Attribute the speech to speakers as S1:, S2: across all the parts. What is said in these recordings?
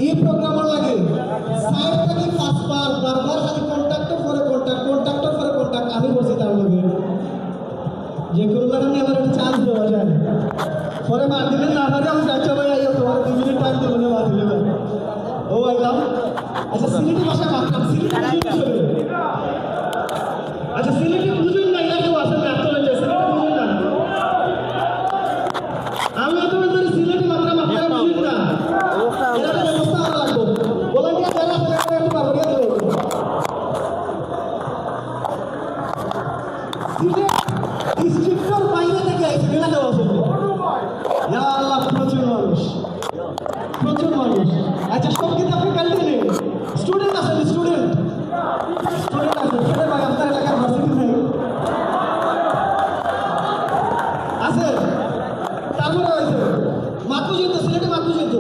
S1: এই প্রোগ্রামার লাগে সাইড থেকে পাঁচবার বারবার খালি কন্ট্যাক্টর পরে কন্ট্যাক্ট আমি বসে তার লগে যে কোনো কারণে আমার একটা চান্স দেওয়া যায় পরে মার দিলেন না পারে আমি যাচ্ছি ভাই আইও তোমার 2 মিনিট টাইম দেবো না মার দিলে ও আইলাম আচ্ছা সিলেটি ভাষায় মারতাম সিলেটি আচ্ছা সিলেটি বুঝুন না এটা কেউ আসলে আত্মলে যে সিলেটি বুঝুন না আমি তো বলতে সিলেটি মাত্রা বুঝুন না এটা ব্যবস্থা করা লাগবে বলেন কি যারা আসলে একটু বাবরিয়া দেবে সিলেট ডিস্ট্রিক্টর বাইরে থেকে আইছে না দেওয়া আছে ইয়া আল্লাহ প্রচুর মানুষ আচ্ছা সব কিন্তু আপনি কালকে স্টুডেন্ট আছেন স্টুডেন্ট ভাই আপনার এলাকার ভার্সিটি নেই আছে তারপরে হয়েছে মাতু যেত সিলেটে মাতু যেত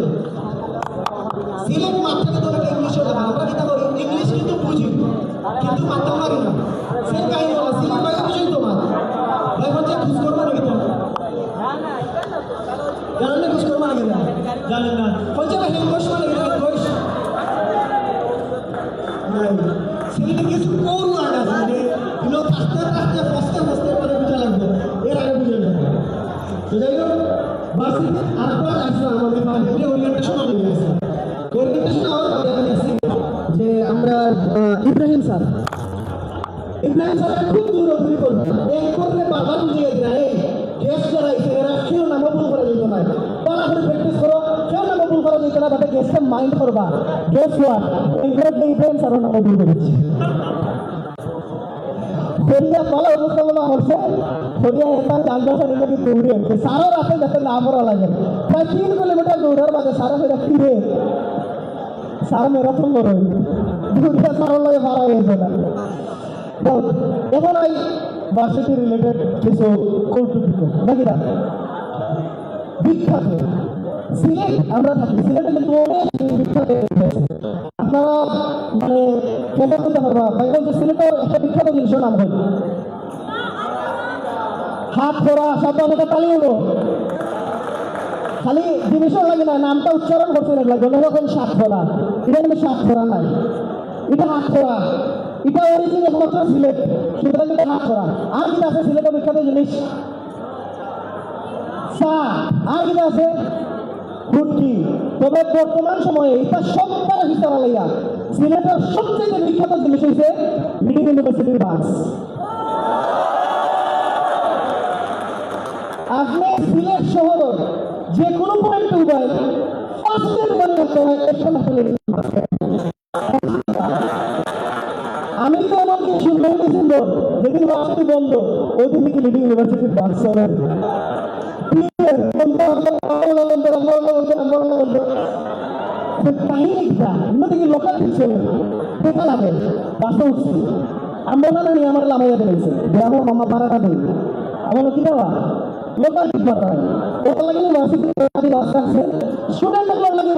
S1: সিলেট মাত্রাকে তো একটা ইংলিশও দেখা আমরা যেটা করি ইংলিশ কিন্তু বুঝি কিন্তু মাত্রা পারি না সে কাহিনী বলা সিলেট ভাই বুঝেন তো মা ভাই বলছে খুশ করবো নাকি তো জানেন না খুশ করবো নাকি না জানেন না বলছে ভাই হেলকোশ মানে হেলকোশ সিলেটে কিছু কোন ওয়ার্ড আছে মানে আস্তে করে বুঝা লাগবে এর আগে বুঝে যাবে তো যাই হোক ভার্সিটি আরেকবার আসলো আমাদের ভার্সিটি ওরিয়েন্টেশন হয়ে গেছে ওরিয়েন্টেশন হওয়ার পরে আমি দেখছি যে আমরা ইব্রাহিম স্যার খুব দূরদূরি করবো এক করলে বারবার বুঝে গেছে না এই গ্যাস যারা এসে এরা কেউ নামও ভুল করা যেত না পড়া করে প্র্যাকটিস করো কেউ নামও ভুল করা যেত না বাট গ্যাসটা মাইন্ড করবা গ্যাস ওয়াট ইব্রাহিম স্যারও নামও ভুল করেছে হরিয়া ভালো অবস্থা বলা হচ্ছে হরিয়া এখান জানতে নাকি দৌড়ে সারও রাতে যাতে না পড়া লাগে প্রায় 3 কিলোমিটার দৌড়ার বাদে সারা ফেরা ফিরে সারা ম্যারাথন লড়াই দুর্গা সারার লাগে ভাড়া হয়েছে না এখন ওই ভার্সিটি রিলেটেড কিছু কৌতুক নাকি না বিখ্যাত সিলেট আমরা থাকি সিলেটে কিন্তু অনেক বিখ্যাত আপনারা মানে কেন করতে পারবা ভাই বলছে সিলেটের একটা বিখ্যাত জিনিসের নাম হয় হাত ধরা সাবধান এটা তালি হলো খালি জিনিসও লাগে না নামটা উচ্চারণ করতে লাগবে যখন সাত ধরা এটা কিন্তু সাত ধরা নাই এটা হাত ধরা এটা অরিজিন একমাত্র সিলেট সুতরাং এটা হাত ধরা আর কি আছে সিলেটের বিখ্যাত জিনিস চা আর কি আছে ভুট্টি তবে বর্তমান সময়ে এটা সবটার হিসাব আলাইয়া সিলেটের সবচেয়ে বিখ্যাত জিনিস হচ্ছে লিডিং ইউনিভার্সিটির বাস আপনি সিলেট শহরের যে কোনো পয়েন্টে উঠবেন ফার্স্টের মনে করতে হয় একটা আসলে আমি তো আমাকে সুন্দর ডিসেম্বর যেদিন বাসটি বন্ধ ওই দিন থেকে লিডিং ইউনিভার্সিটির বাস চলে লোকাল দেখা লাগে বাসে উঠছি আমরা না নিয়ে আমার লামাইয়া দিয়েছে গ্রামের মামা ভাড়াটা দিই আমার কি দেওয়া লোকাল ঠিক পাঠায় ওটা লাগে ইউনিভার্সিটি বাস আছে স্টুডেন্ট লাগে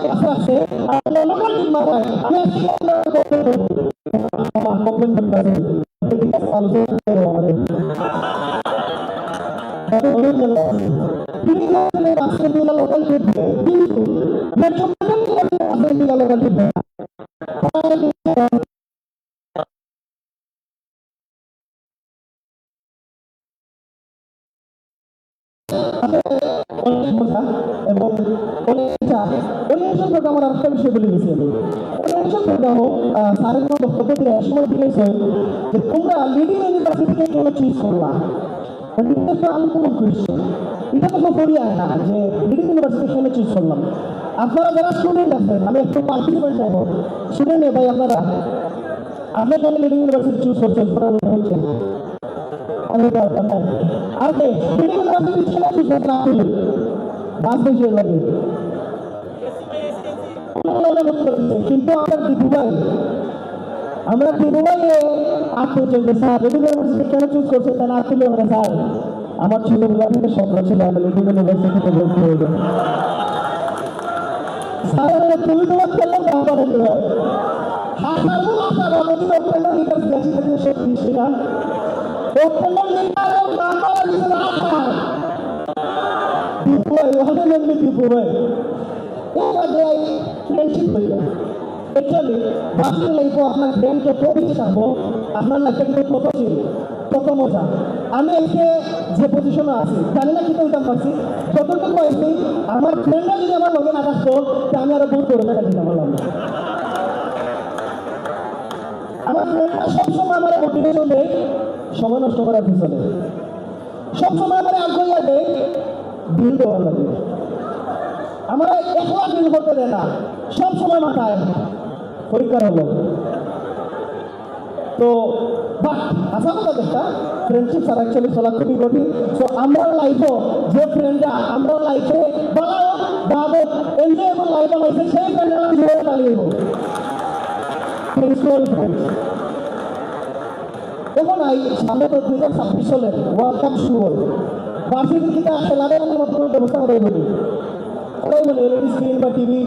S1: বাস আছে আর লোকাল ঠিক পাঠায় আমি আমার কমপ্লেন করে লোকাল কিন্তু এবং আমার আরেকটা বিষয় বলে গেছি আমি স্যারের কোনো বক্তব্য দিয়ে এক সময় দিয়েছে যে তোমরা লিডিং ইউনিভার্সিটিকে কেন চুজ করলা আনকমন কোয়েশ্চেন এটা তো করিয়া না যে লিডিং ইউনিভার্সিটি কেন চুজ করলাম আপনারা যারা স্টুডেন্ট আছেন আমি একটু পার্টিসিপেন্ট যাবো স্টুডেন্ট ভাই আপনারা আপনার কেন লিডিং ইউনিভার্সিটি চুজ করছেন হচ্ছে কিন্তু আমরা দুবাইয়ে আটকে চলতে স্যার লিডিং ইউনিভার্সিটি কেন চুজ করছেন তা না তুলে আমরা স্যার আমার ছোটবেলা থেকে স্বপ্ন ছিল আমি লিডিং ইউনিভার্সিটিতে ভর্তি হয়ে যাবো স্যার তুমি তোমার খেললাম ফ্রেন্ডশিপ হয়ে যায় অ্যাকচুয়ালি ভার্সিটি লাইফও আপনার ফ্রেন্ড যত বেশি থাকবো আপনার লাইফটা কিন্তু তত ছিল তত মজা আমি এসে যে পজিশনে আছি জানি না কিন্তু উঠাম পারছি যতটুকু আছি আমার ফ্রেন্ডরা যদি আমার লগে না থাকতো তা আমি আরো বহুত বড় টাকা দিতে পারলাম আমার ফ্রেন্ডরা সবসময় আমার মোটিভেশন দেয় সময় নষ্ট করার পিছনে সবসময় আমার আগ্রহ দেয় বিল দেওয়ার লাগে আমরা একলা বিল করতে দেয় না সবসময় মাথায় পরীক্ষার হলো তো বাট আসা কথা দেখা ফ্রেন্ডশিপ ছাড়া অ্যাকচুয়ালি চলা খুবই কঠিন সো আমরা লাইফও যে ফ্রেন্ডরা আমরা লাইফে বানাও ভাবো এনজয়েবল লাইফ বানাইছে সেই ফ্রেন্ডরা জীবনে চালিয়ে এখন এই সামনে তো 2026 সালে ওয়ার্ল্ড কাপ শুরু হল ভার্সিটির কিনা খেলাদের মতো ব্যবস্থা করে বলি ওটাই বলি এলইডি স্ক্রিন বা টিভি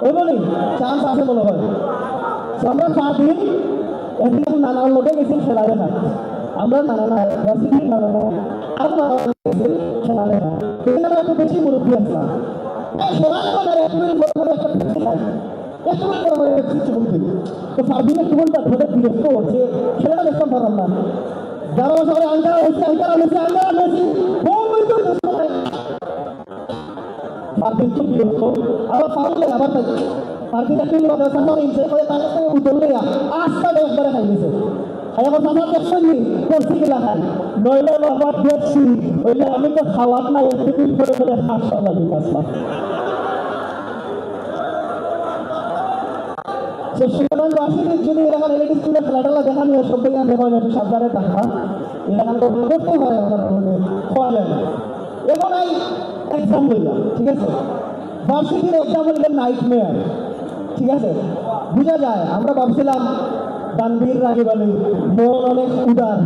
S1: ওই বলি চান্স আছে মনে হয় আমরা 5 দিন একদিন নানার লোকে গেছি খেলা দেখা আমরা নানা ভার্সিটির নানা আরো নানা খেলা দেখা এখানে এত বেশি মুরব্বী আসলাম খেলা দেখার তো সার্ভিসে কি বলতে আপনাদের বিরক্ত হচ্ছে খেলা দেখতে পারলাম না যারা সবাই আঙ্কারা হচ্ছে আঙ্কারা হচ্ছে আঙ্কারা হচ্ছে সার্ভিস তো বিরক্ত আবার পারলে আবার তাই সার্ভিস একটু সাফার ইনসে করে তার কাছে উঠলে আস্তা একবারে খাই দিয়েছে এখন আমার দেখছেন নি করছি কিনা খাই নইলে আবার দেখছি ওইলে আমি তো খাওয়ার না একটু করে করে হাসতে লাগি আসলাম সুতরাং ভার্সিটির যদি এরকম এলইডি স্কুলে খেলাটেলা দেখা নিয়ে সব থেকে দেখা যায় সাবধানে টাকা এরকম তো করতে পারে খাওয়া যায় না এখন এই এক্সাম বললাম ঠিক আছে ভার্সিটির এক্সাম হইলে নাইট মেয়ার ঠিক আছে বোঝা যায় আমরা ভাবছিলাম দানবীর রাগিবালি মন অনেক উদার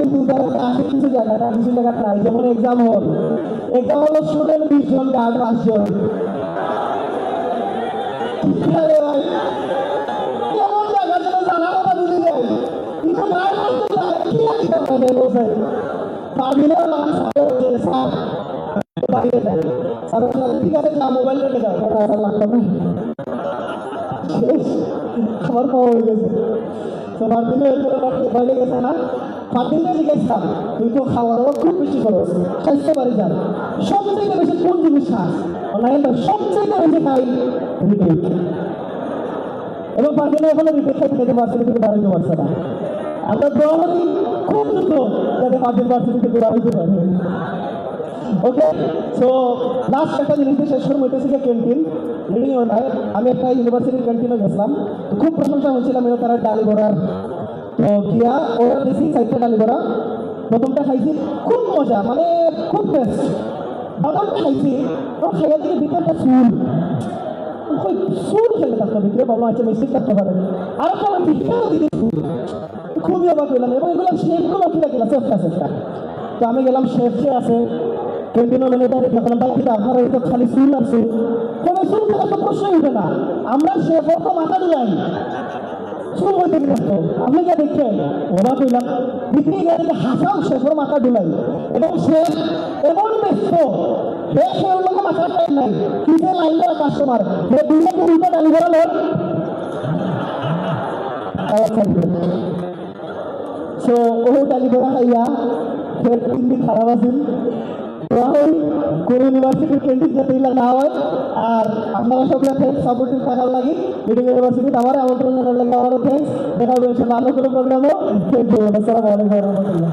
S1: কিন্তু কিছু জায়গা নাই যেমন এক্সাম হল স্টুডেন্ট 20 জন গার্ড 5 জন কেমন জায়গা যেন জানা কথা বুঝে যায় কিন্তু না ঠিক আছে না মোবাইল রেখে যাও লাগতো না আমার পাওয়া হয়ে গেছে তো মার্দিনে বাইরে গেছে না মার্দিনে জিজ্ঞেসতাম তুই তো খাওয়া দাওয়া খুব বেশি খরচ স্বাস্থ্য বাড়ি যান সবচেয়ে বেশি কোন জিনিস খাস অনলাইন সবচেয়ে বেশি খাই রিটেক এবং মার্দিনে এখনো রিটেক খেতে পারছে কিন্তু দাঁড়াইতে পারছে না আমরা দৌড়ি খুব দ্রুত যাতে মার্দিন ভার্সিটি থেকে দাঁড়াইতে পারে ওকে সো লাস্ট একটা জিনিস শেষ করে হইতেছি যে ক্যান্টিন লিডিং হয় আমি একটা ইউনিভার্সিটির ক্যান্টিনে গেছিলাম খুব প্রশংসা হচ্ছিলাম এবার তারা ডালি বড়ার তো গিয়া ওরা বেশি সাইডটা ডালি বড়া প্রথমটা খাইছি খুব মজা মানে খুব বেস্ট বাদামটা খাইছি তো খাইয়া থেকে ভিতরটা চুল ওই চুল খেলে থাকতো ভিতরে ভাবলাম আচ্ছা মিস্টেক থাকতে পারে আর একটা আমার ভিতরেও দিদি খুবই অবাক হইলাম এবং এগুলো শেফগুলো কিনা কিনা চেষ্টা তো আমি গেলাম শেফে আছে ক্যান্টিনের ম্যানেজার দেখলাম ভাই কিন্তু আপনারা এই তো খালি চুল আছে কোনো চুল থাকার তো প্রশ্নই উঠে না আমরা শেফের তো মাথা ডুলাই চুল হইতে গেলাম তো আপনি যা দেখছেন অবাক হইলাম বিক্রি গাড়িতে হাসাও শেফের মাথা ডুলাই এবং শেফ এমন ব্যস্ত সে লোক মাথার টাইম নাই কিসে লাইন করা কাস্টমার সে দুইটা উল্টা ডালি করালো সো ও ডালি করা খাইয়া ফের 3 দিন খারাপ আছিল কোন ইউনিভার্সিটির ক্যান্টিন যাতে না হয় আর আপনারা সকলে থ্যাংকস সাপোর্টিভ থাকার লাগে লিডিং ইউনিভার্সিটি আমার আমন্ত্রণ জানার লাগে আমারও থ্যাংকস দেখা হবে ভালো কোনো প্রোগ্রামও থ্যাংক ইউ আসসালামু আলাইকুম রহমতুল্লাহ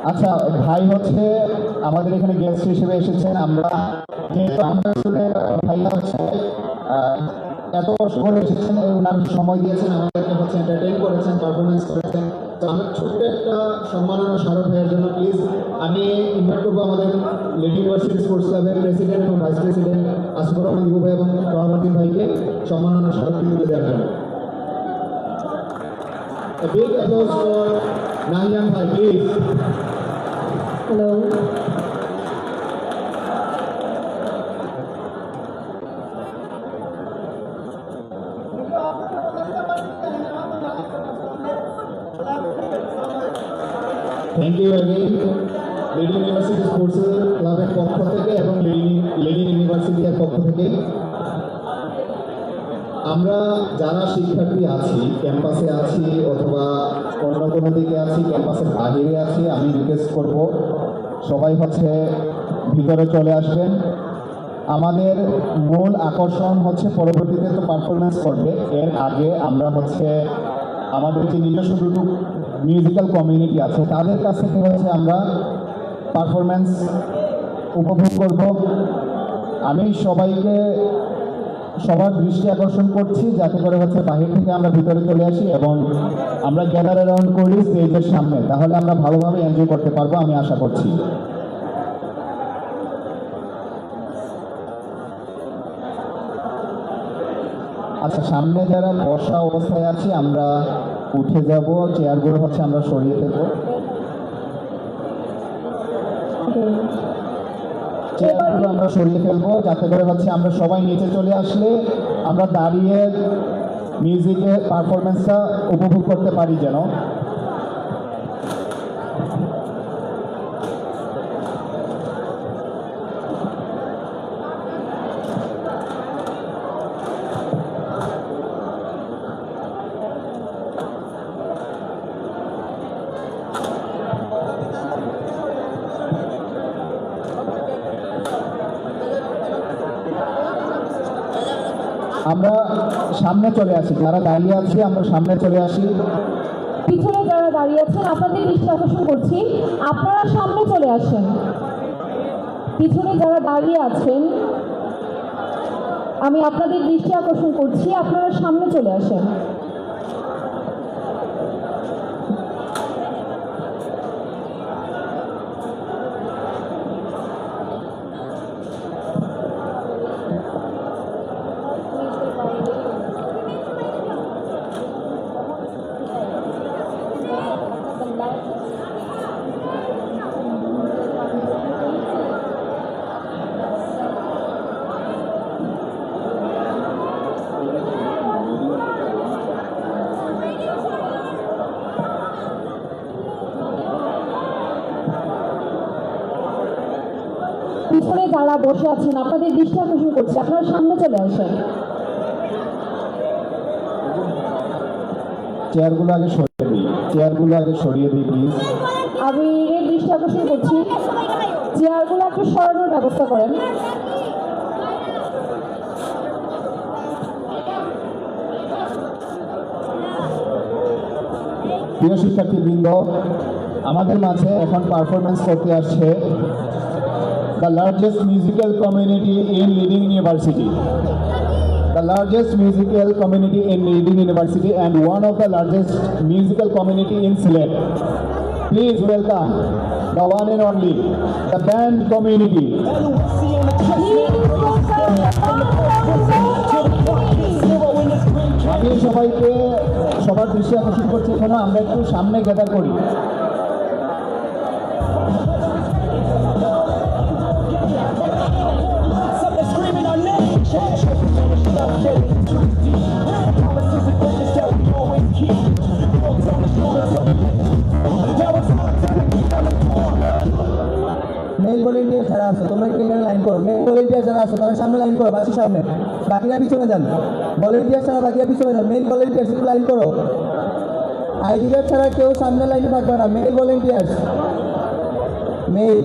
S2: আচ্ছা ভাই হচ্ছে আমাদের এখানে গেস্ট হিসেবে এসেছেন আমরা যেহেতু আমরা ভাইয়া হচ্ছে এত কষ্ট করে এসেছেন ওনার সময় দিয়েছেন আমাদেরকে হচ্ছে এন্টারটেইন করেছেন পারফরমেন্স করেছেন তো আমরা ছোট্ট একটা সম্মাননা স্মারক ভাইয়ের জন্য প্লিজ আমি ইনভাইট করবো আমাদের লিডিং ইউনিভার্সিটি স্পোর্টস ক্লাবের প্রেসিডেন্ট এবং ভাইস প্রেসিডেন্ট আসফর রহমান দিবু ভাই এবং তহাবাদ্দিন ভাইকে সম্মাননা স্মারকটি তুলে দেওয়ার জন্য A big applause for Nahian Bhai, please.
S1: Hello.
S2: Thank you again. Lady university sports ক্লাবের পক্ষ থেকে এবং লেডি ইউনিভার্সিটির পক্ষ থেকে আমরা যারা শিক্ষার্থী আছি, ক্যাম্পাসে আছি অথবা অন্য কোনো দিকে আছি, ক্যাম্পাসের বাহিরে আছি, আমি রিকোয়েস্ট করব সবাই হচ্ছে ভিতরে চলে আসবেন। আমাদের মূল আকর্ষণ হচ্ছে পরবর্তীতে তো পারফরমেন্স করবে, এর আগে আমরা হচ্ছে আমাদের যে নিজস্ব দুটো মিউজিক্যাল কমিউনিটি আছে তাদের কাছ থেকে হচ্ছে আমরা পারফরমেন্স উপভোগ করব। আমি সবাইকে সবার দৃষ্টি আকর্ষণ করছি যাতে করে হচ্ছে বাহির থেকে আমরা ভিতরে চলে আসি এবং আমরা গ্যাদার অ্যারাউন্ড করি স্টেজের সামনে, তাহলে আমরা ভালোভাবে এনজয় করতে পারবো আমি আশা করছি। আচ্ছা, সামনে যারা বসা অবস্থায় আছি আমরা উঠে যাব, চেয়ারগুলো হচ্ছে আমরা সরিয়ে দেবো। চেয়ারগুলো আমরা সরিয়ে ফেলবো যাতে করে হচ্ছে আমরা সবাই নিচে চলে আসলে আমরা দাঁড়িয়ে মিউজিকের পারফরমেন্সটা উপভোগ করতে পারি যেন। আমরা সামনে চলে আসি, যারা দাঁড়িয়ে আছি আমরা সামনে চলে আসি।
S3: পিছনে যারা দাঁড়িয়ে আছেন আপনাদের দৃষ্টি আকর্ষণ করছি, আপনারা সামনে চলে আসেন। পিছনে যারা দাঁড়িয়ে আছেন আমি আপনাদের দৃষ্টি আকর্ষণ করছি, আপনারা সামনে চলে আসেন। পিছনে যারা বসে আছেন আপনাদের দৃষ্টি আকর্ষণ করছি, আপনারা সামনে চলে আসেন।
S2: চেয়ারগুলো আগে সরিয়ে দিই, চেয়ারগুলো আগে সরিয়ে দিই প্লিজ।
S3: আমি এর দৃষ্টি আকর্ষণ করছি, চেয়ারগুলো একটু সরানোর ব্যবস্থা করেন।
S2: প্রিয় শিক্ষার্থীবৃন্দ, আমাদের মাঝে এখন পারফরমেন্স করতে আসছে the largest musical community in Leading University. The largest musical community in Leading University and one of the largest musical community in Sylhet. Please welcome the one and only, the band community. আমি সবাইকে সবার দৃষ্টি আকর্ষণ করছি, এখানে আমরা একটু সামনে গ্যাদার করি।
S1: মেল ভলেন্টিয়ার যারা আছে তোমরা একটু এখানে লাইন করো। মেল ভলেন্টিয়ার যারা আছে তারা সামনে লাইন করো, বাসের সামনে। বাকিরা পিছনে যান। ভলেন্টিয়ার ছাড়া বাকিরা পিছনে যান। মেল ভলেন্টিয়ার একটু লাইন করো। আইডি কার্ড ছাড়া কেউ সামনে লাইনে থাকবে না। Male volunteer male.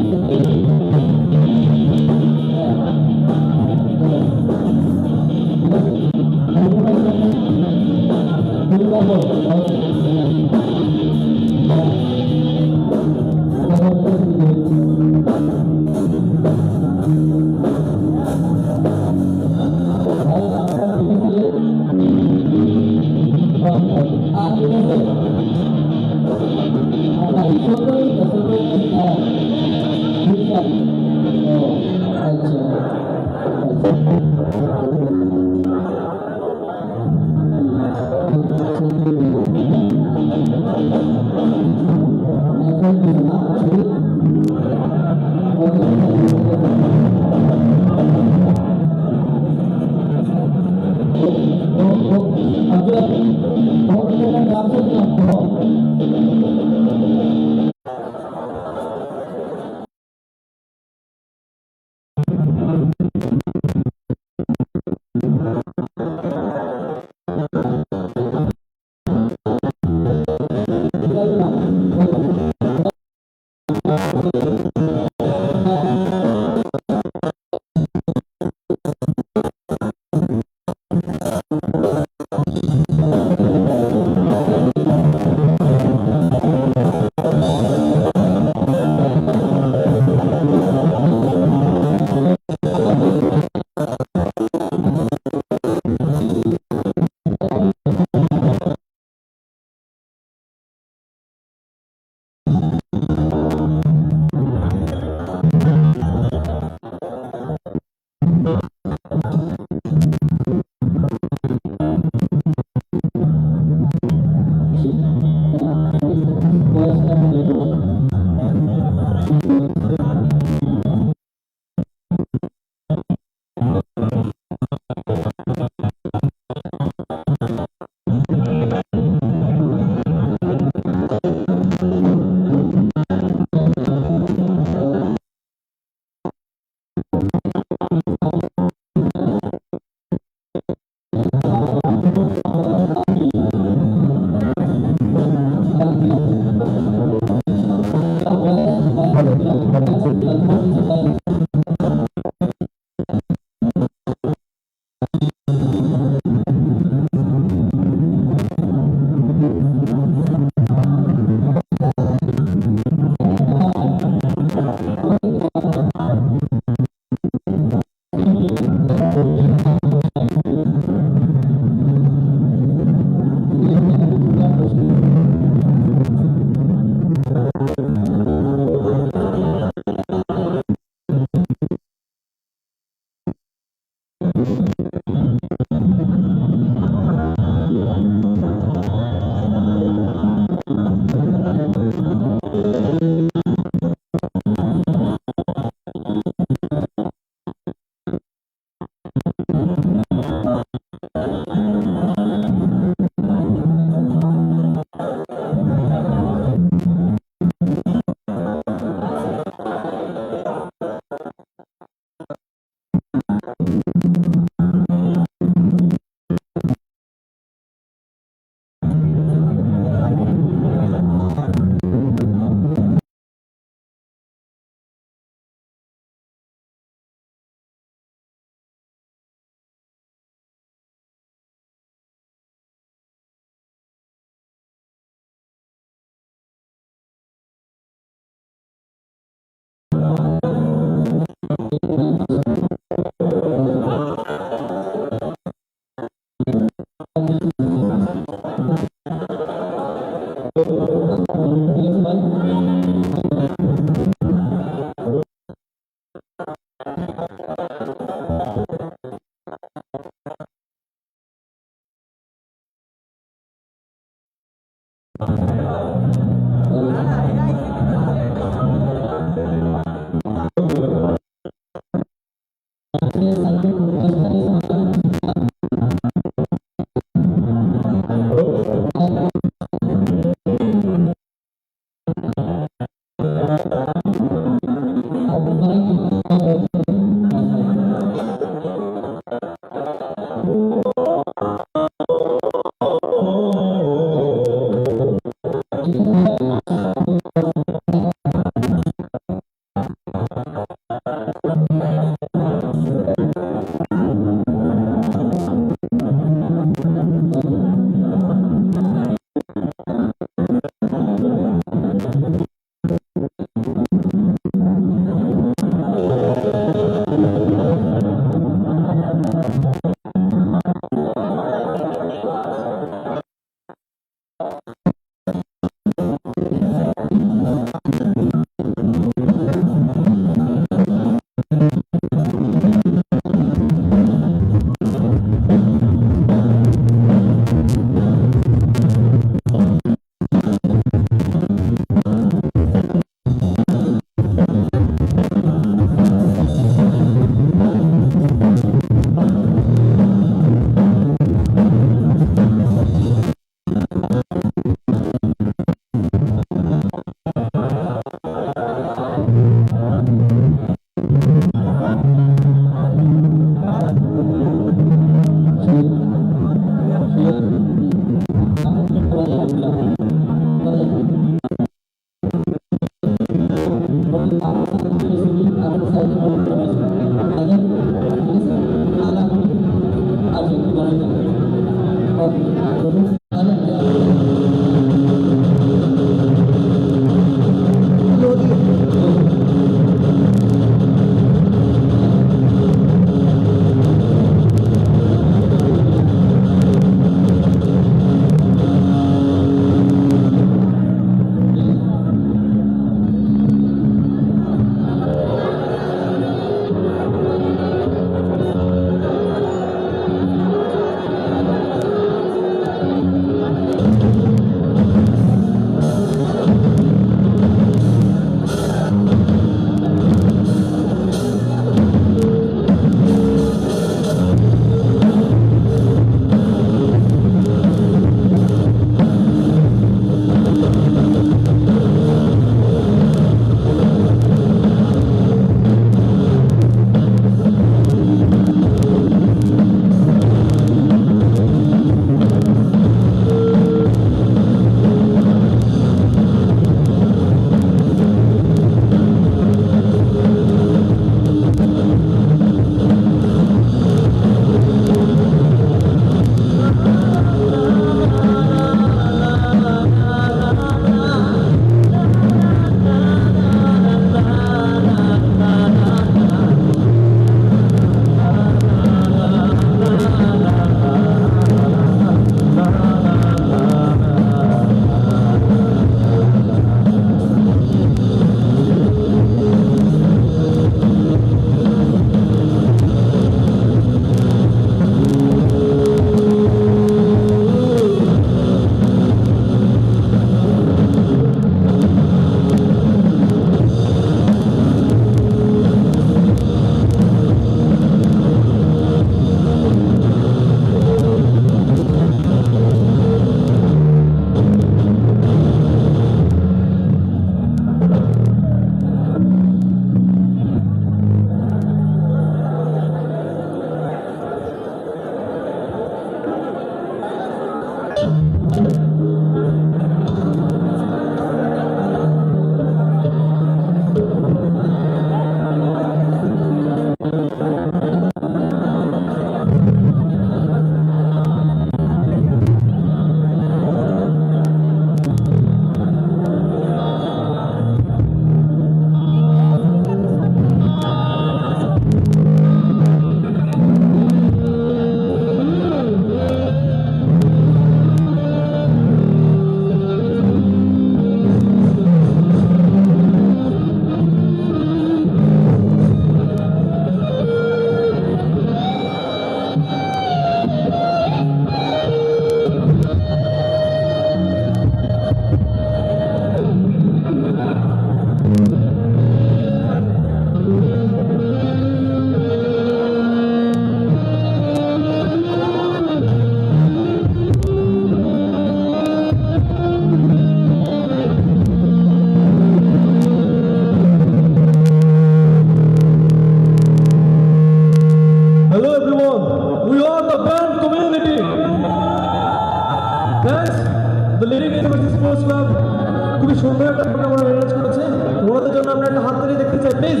S4: খুবই সুন্দর একটা প্রোগ্রাম অ্যারেঞ্জ করেছে। ওনাদের জন্য আমরা একটা হাত ধরে দেখতে চাই প্লিজ।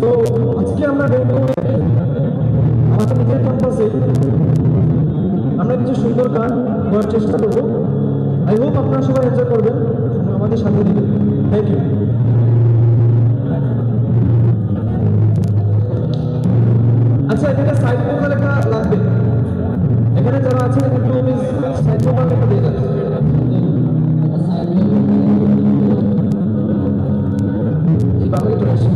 S4: তো আজকে আমরা আমাদের নিজের ক্যাম্পাসে আমরা কিছু সুন্দর গান গাওয়ার চেষ্টা করবো। আই হোপ আপনারা সবাই এনজয় করবেন, আমাদের সাথে দিবেন। Thank you. আচ্ছা, এখানে সাইড প্রোগ্রাম একটা লাগবে। এখানে যারা আছেন একটু সাইড প্রোগ্রাম একটা দিয়ে যাচ্ছে। এইভাবে চলে আসে।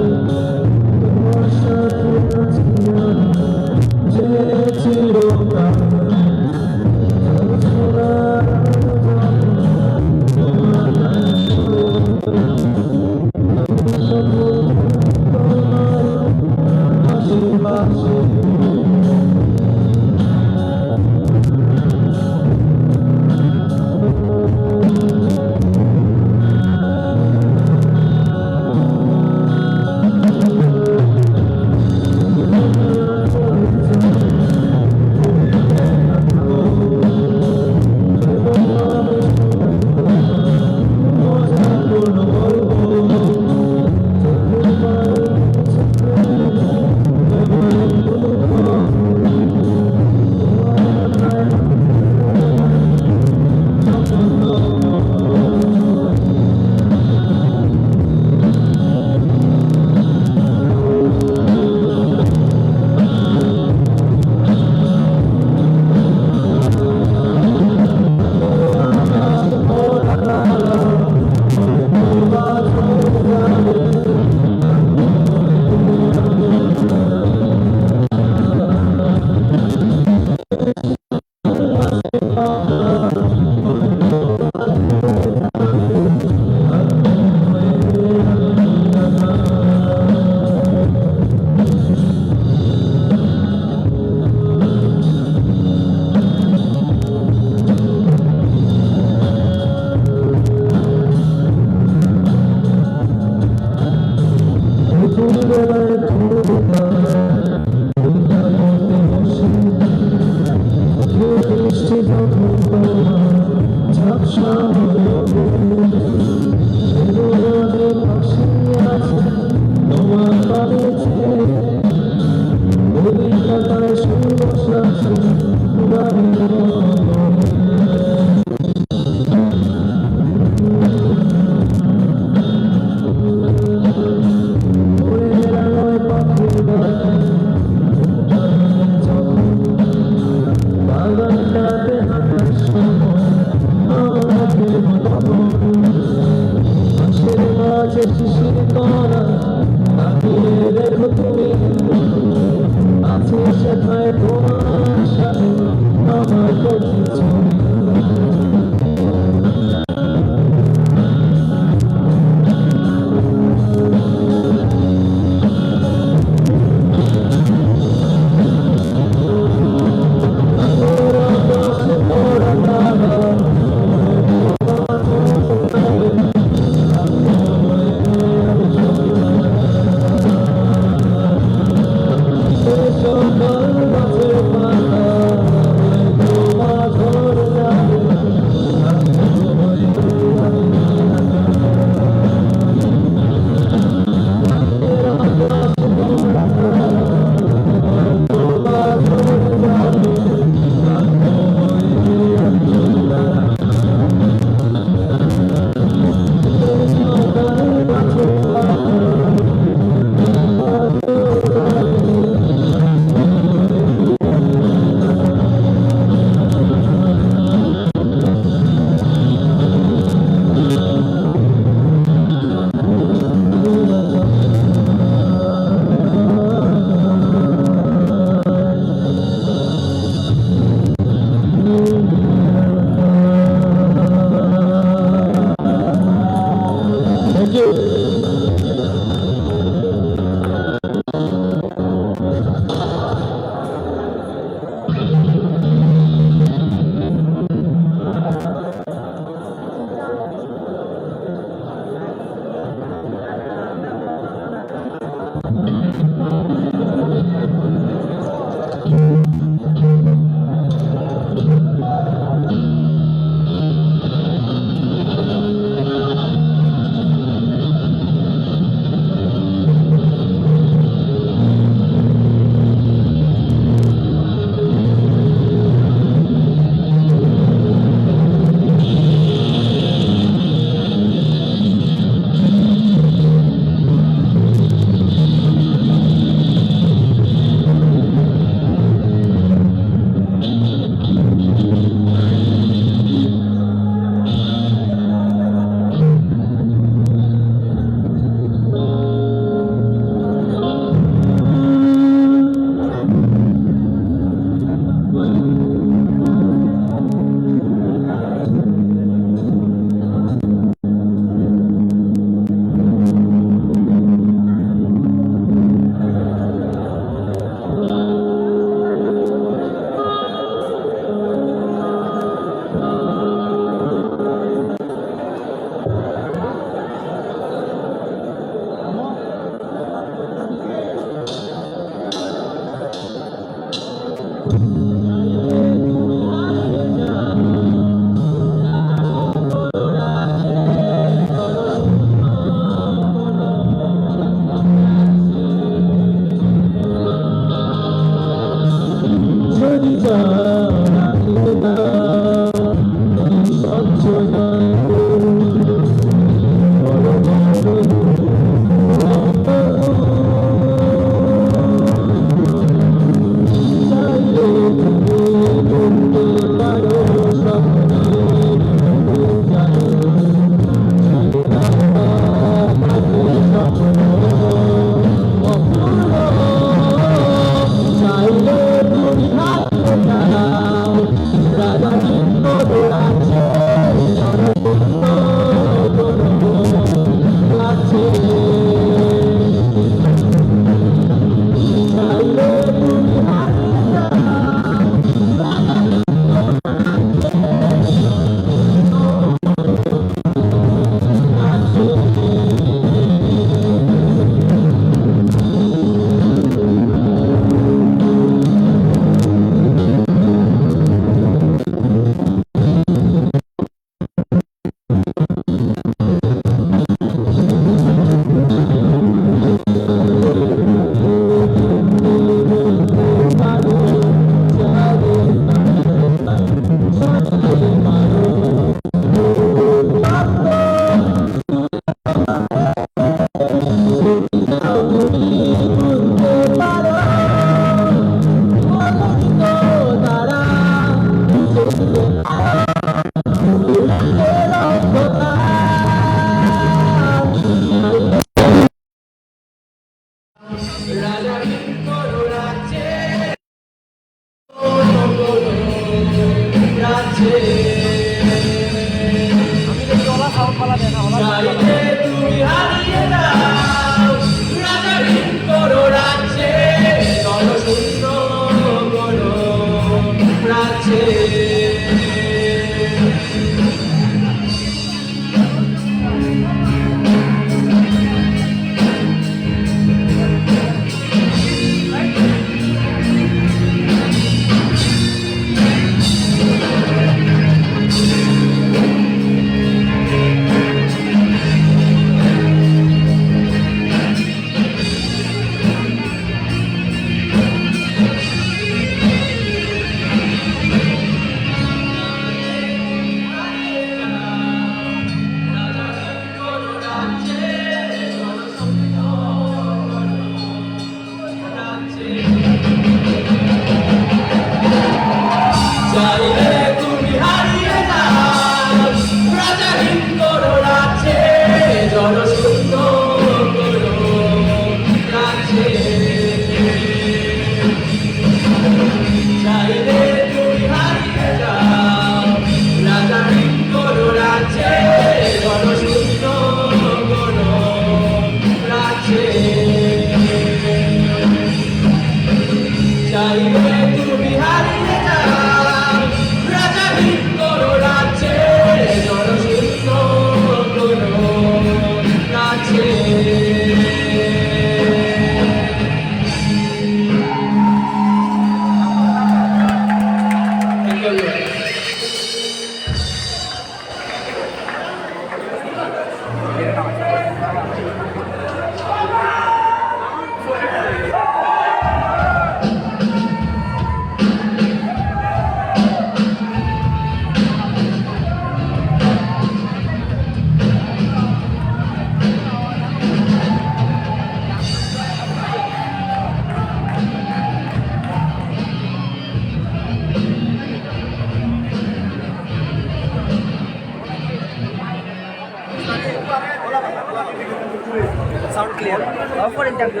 S5: সাউন্ড ক্লিয়ার অফ করেন থাকবে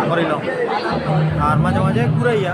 S5: করিল আর মাঝে মাঝে ঘুরাইয়া